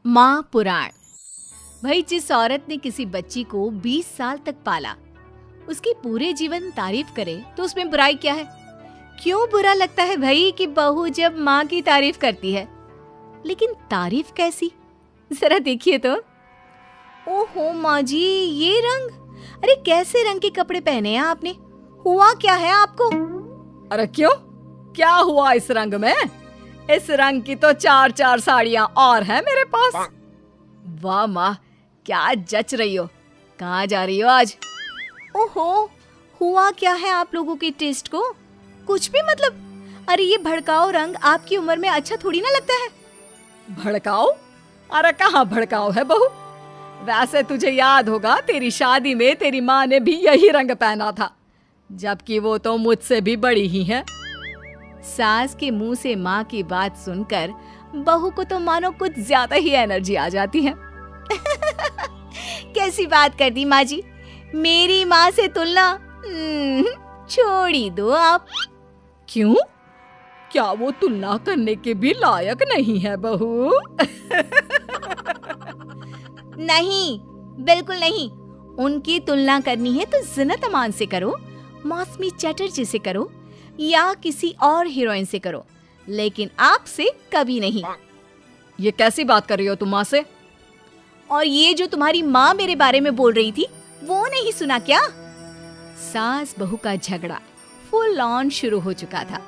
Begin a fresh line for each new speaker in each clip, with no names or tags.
माँ पुराण। भाई, जिस औरत ने किसी बच्ची को 20 साल तक पाला, उसकी पूरे जीवन तारीफ करे तो उसमें बुराई क्या है? क्यों बुरा लगता है भाई कि बहू जब माँ की तारीफ करती है? लेकिन तारीफ कैसी? जरा देखिए तो। ओहो माँ जी, ये रंग! अरे कैसे रंग के कपड़े पहने हैं आपने? हुआ क्या है आपको?
अरे क्यों, क्या हुआ इस रंग में? इस रंग की तो 4-4 साड़ियाँ और हैं मेरे पास। वाह माँ, क्या जच रही हो। कहाँ जा रही हो आज?
ओहो, हुआ क्या है आप लोगों के टेस्ट को? कुछ भी मतलब। अरे ये भड़काऊ रंग आपकी उम्र में अच्छा थोड़ी ना लगता है।
भड़काओ? अरे कहाँ भड़काओ है बहू। वैसे तुझे याद होगा, तेरी शादी में तेरी माँ ने भी यही रंग पहना था, जबकि वो तो मुझसे भी बड़ी ही है।
सास के मुंह से माँ की बात सुनकर बहू को तो मानो कुछ ज्यादा ही एनर्जी आ जाती है। कैसी बात कर दी माँ जी, मेरी माँ से तुलना छोड़ ही दो आप।
क्यों? क्या वो तुलना करने के भी लायक नहीं है बहू?
नहीं, बिल्कुल नहीं। उनकी तुलना करनी है तो ज़ीनत अमान से करो, मौसमी चटर्जी से करो, या किसी और हीरोइन से करो, लेकिन आपसे कभी नहीं।
ये कैसी बात कर रही हो तुम माँ से?
और ये जो तुम्हारी माँ मेरे बारे में बोल रही थी, वो नहीं सुना क्या? सास बहू का झगड़ा फुल ऑन शुरू हो चुका था।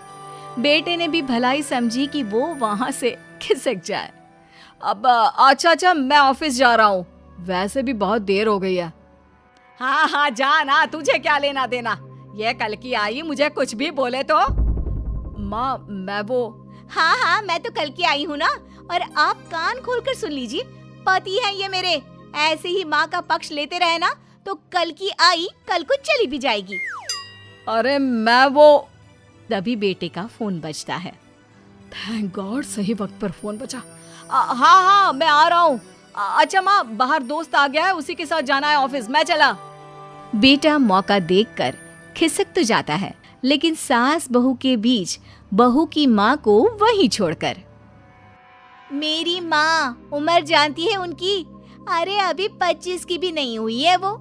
बेटे ने भी भलाई समझी कि वो वहां से खिसक जाए।
अब अच्छा, मैं ऑफिस जा रहा हूँ। वैसे भी बहुत देर हो गई है। हाँ, जा ना, तुझे क्या लेना देना। ये कल की आई, मुझे कुछ भी बोले तो। माँ, मैं वो।
हाँ, मैं तो कल की आई हूँ ना। और आप कान खोलकर सुन लीजिए, पति है ये मेरे। ऐसे ही माँ का पक्ष लेते रहे ना तो कल की आई कल को चली भी जाएगी।
अरे मैं वो।
तभी बेटे का फोन बजता है।
थैंक गॉड, सही वक्त पर फोन बजा। हाँ, मैं आ रहा हूँ। अच्छा माँ, बाहर दोस्त आ गया है, उसी के साथ जाना है ऑफिस, मैं चला।
बेटा मौका देखकर खिसक तो जाता है, लेकिन सास बहू के बीच बहू की माँ को वहीं छोड़कर। मेरी माँ, उम्र जानती है उनकी? अरे अभी 25 की भी नहीं हुई है वो।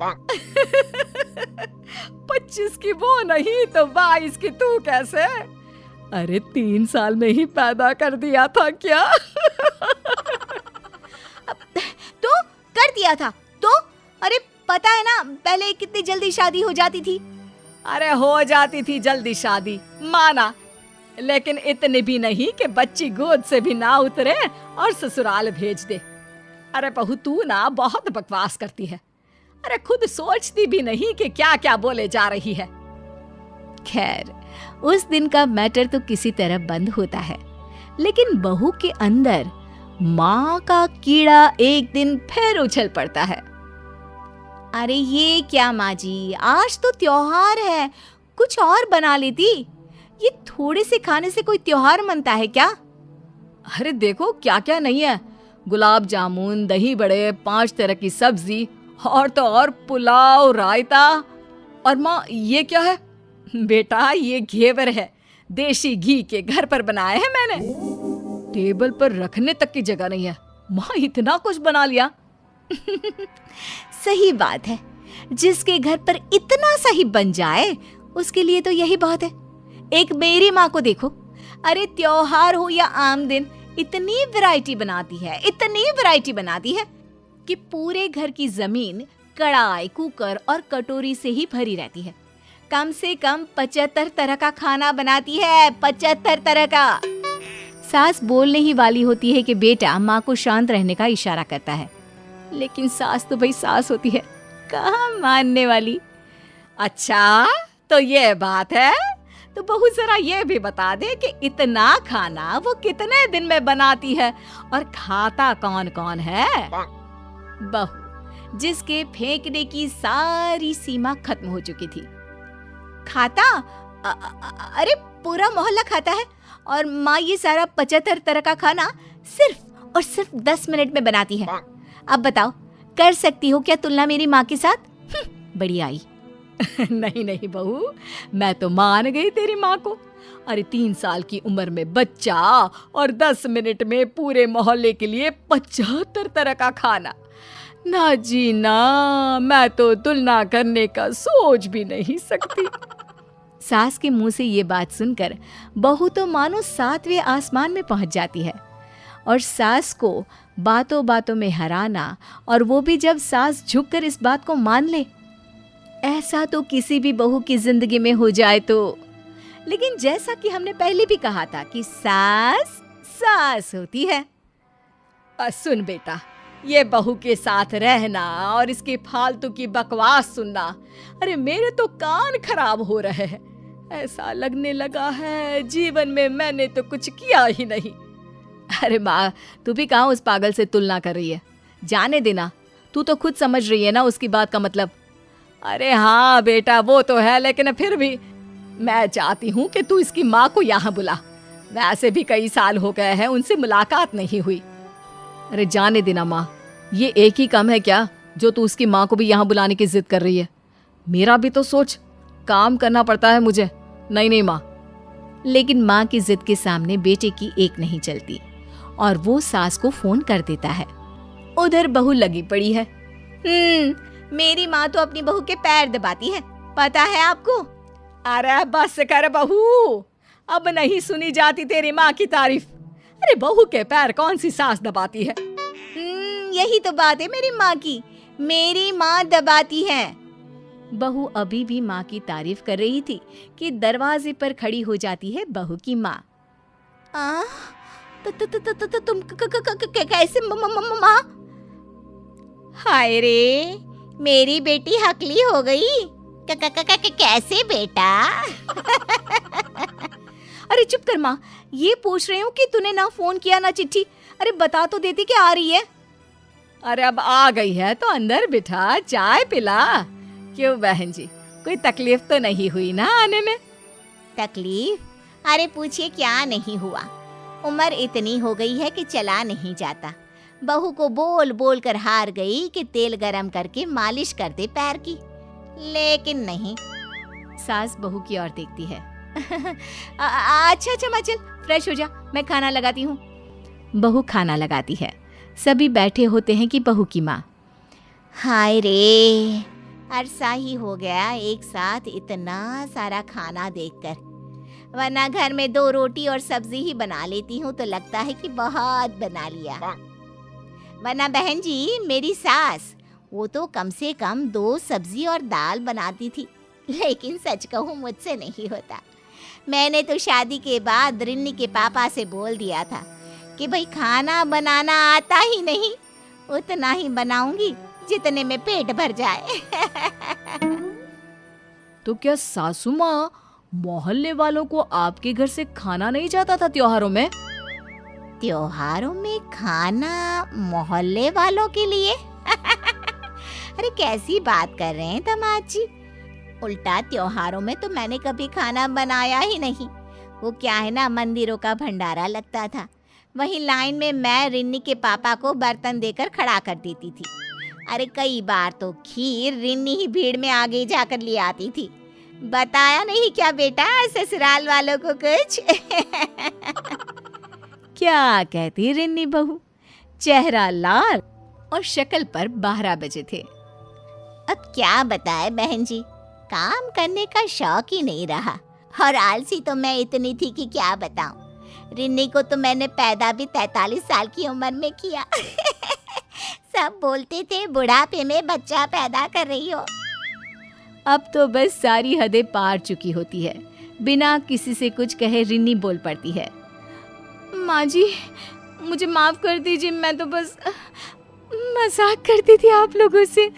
25 की वो नहीं तो 22 की तू कैसे? अरे 3 साल में ही पैदा कर दिया था क्या?
तो कर दिया था तो? अरे पता है ना, पहले कितनी जल्दी शादी हो जाती थी।
अरे हो जाती थी जल्दी शादी, माना, लेकिन इतनी भी नहीं कि बच्ची गोद से भी ना उतरे और ससुराल भेज दे। अरे बहू, तू ना बहुत बकवास करती है। अरे खुद सोचती भी नहीं कि क्या क्या बोले जा रही है।
खैर, उस दिन का मैटर तो किसी तरह बंद होता है, लेकिन बहू के अंदर माँ का कीड़ा एक दिन फिर उछल पड़ता है। अरे ये क्या माँ जी, आज तो त्योहार है, कुछ और बना लेती। ये थोड़े से खाने से कोई त्योहार मनता है क्या?
अरे देखो क्या क्या नहीं है। गुलाब जामुन, दही बड़े, 5 तरह की सब्जी, और तो और पुलाव, रायता। और माँ, ये क्या है? बेटा, ये घेवर है, देसी घी के, घर पर बनाए हैं मैंने। टेबल पर रखने तक की जगह नहीं है। माँ, इतना कुछ बना लिया।
सही बात है, जिसके घर पर इतना सही बन जाए उसके लिए तो यही बहुत है। एक मेरी माँ को देखो, अरे त्योहार हो या आम दिन, इतनी वैरायटी बनाती है कि पूरे घर की जमीन कढ़ाई, कुकर और कटोरी से ही भरी रहती है। कम से कम 75 तरह का खाना बनाती है, 75 तरह का। सास बोलने ही वाली होती है कि बेटा माँ को शांत रहने का इशारा करता है, लेकिन सास तो भाई सास होती है, कहाँ मानने वाली।
अच्छा, तो ये बात है। तो बहू जरा ये भी बता दे कि इतना खाना वो कितने दिन में बनाती है और खाता कौन कौन है?
बहू, जिसके फेंकने की सारी सीमा खत्म हो चुकी थी। खाता? अरे पूरा मोहल्ला खाता है, और माँ ये सारा 75 तरह का खाना सिर्फ और सिर्फ 10 मिनट में बनाती है। अब बताओ, कर सकती हो क्या तुलना मेरी माँ के साथ? बड़ी आई।
नहीं बहू, मैं तो मान गई तेरी माँ को, अरे 3 साल की उम्र में बच्चा और 10 मिनट में पूरे मोहल्ले के लिए 75 तरह का खाना। ना जी ना, मैं तो तुलना करने का सोच भी नहीं सकती।
सास के मुंह से ये बात सुनकर बहू तो मानो 7वें आसमान में पहुंच जाती है। और सास को बातों बातों में हराना, और वो भी जब सास झुककर इस बात को मान ले, ऐसा तो किसी भी बहू की जिंदगी में हो जाए तो। लेकिन जैसा कि हमने पहले भी कहा था कि सास सास होती है।
सुन बेटा, ये बहू के साथ रहना और इसकी फालतू की बकवास सुनना, अरे मेरे तो कान खराब हो रहे हैं। ऐसा लगने लगा है जीवन में मैंने तो कुछ किया ही नहीं।
अरे माँ, तू भी कहाँ उस पागल से तुलना कर रही है? जाने देना, तू तो खुद समझ रही है ना उसकी बात का मतलब।
अरे हाँ बेटा, वो तो है, लेकिन फिर भी मैं चाहती हूँ कि तू इसकी माँ को यहाँ बुला। वैसे भी कई साल हो गए हैं उनसे मुलाकात नहीं हुई।
अरे जाने देना माँ, ये एक ही काम है क्या जो तू उसकी माँ को भी यहाँ बुलाने की जिद कर रही है?
मेरा भी तो सोच, काम करना पड़ता है मुझे। नहीं माँ।
लेकिन माँ की जिद के सामने बेटे की एक नहीं चलती और वो सास को फोन कर देता है। उधर बहू लगी पड़ी है। मेरी माँ तो अपनी बहू के पैर दबाती है, पता है आपको?
अरे बस कर बहू, अब नहीं सुनी जाती तेरी माँ की तारीफ। अरे बहू के पैर कौन सी सास दबाती है?
यही तो बात है मेरी माँ की, मेरी माँ दबाती है। बहू अभी भी माँ की तारीफ कर रही थी कि दरवाजे पर खड़ी हो जाती है बहू की माँ। तुम कैसे माँ? हाय रे, मेरी बेटी हकली हो गई। कैसे बेटा? अरे चुप कर माँ, ये पूछ रही हूँ कि तूने ना फोन किया ना चिट्ठी। अरे बता तो देती कि आ रही है।
अरे अब आ गई है तो अंदर बिठा, चाय पिला। क्यों बहन जी, कोई तकलीफ तो नहीं हुई ना आने में?
तकलीफ? अरे पूछिए क्या नहीं हुआ। उम्र इतनी हो गई है कि चला नहीं जाता। बहू को बोल बोल कर हार गई कि तेल गरम करके मालिश कर दे पैर की, लेकिन नहीं। सास बहू की ओर देखती है। अच्छा माँ, चल फ्रेश हो जा, मैं खाना लगाती हूँ। बहू खाना लगाती है। सभी बैठे होते हैं कि बहू की माँ। हाय रे, अरसा ही हो गया एक साथ इतना सारा खाना देखकर, वरना घर में 2 रोटी और सब्जी ही बना लेती हूँ तो लगता है कि बहुत बना लिया। वरना बहन जी, मेरी सास वो तो कम से कम 2 सब्जी और दाल बनाती थी। लेकिन सच कहूँ मुझसे नहीं होता। मैंने तो शादी के बाद रिन्नी के पापा से बोल दिया था कि भाई खाना बनाना आता ही नहीं, उतना ही बनाऊंगी जितने में पेट भर जाए।
तो क्या सासू माँ, मोहल्ले वालों को आपके घर से खाना नहीं जाता था त्योहारों में?
त्योहारों में खाना मोहल्ले वालों के लिए? अरे कैसी बात कर रहे हैं दामाद जी? उल्टा त्योहारों में तो मैंने कभी खाना बनाया ही नहीं। वो क्या है ना, मंदिरों का भंडारा लगता था, वहीं लाइन में मैं रिन्नी के पापा को बर्तन देकर खड़ा कर देती थी। अरे कई बार तो खीर रिन्नी ही भीड़ में आगे जाकर ले आती थी। बताया नहीं क्या बेटा ससुराल वालों को कुछ? क्या कहती रिन्नी बहू? चेहरा लाल और शक्ल पर 12 बजे थे। अब क्या बताए बहन जी, काम करने का शौक ही नहीं रहा और आलसी तो मैं इतनी थी कि क्या बताऊं। रिन्नी को तो मैंने पैदा भी 43 साल की उम्र में किया। सब बोलते थे बुढ़ापे में बच्चा पैदा कर रही हो। अब तो बस सारी हदें पार चुकी होती है। बिना किसी से कुछ कहे रिन्नी बोल पड़ती है। माँ जी, मुझे माफ कर दीजिए, मैं तो बस मजाक करती थी आप लोगों से।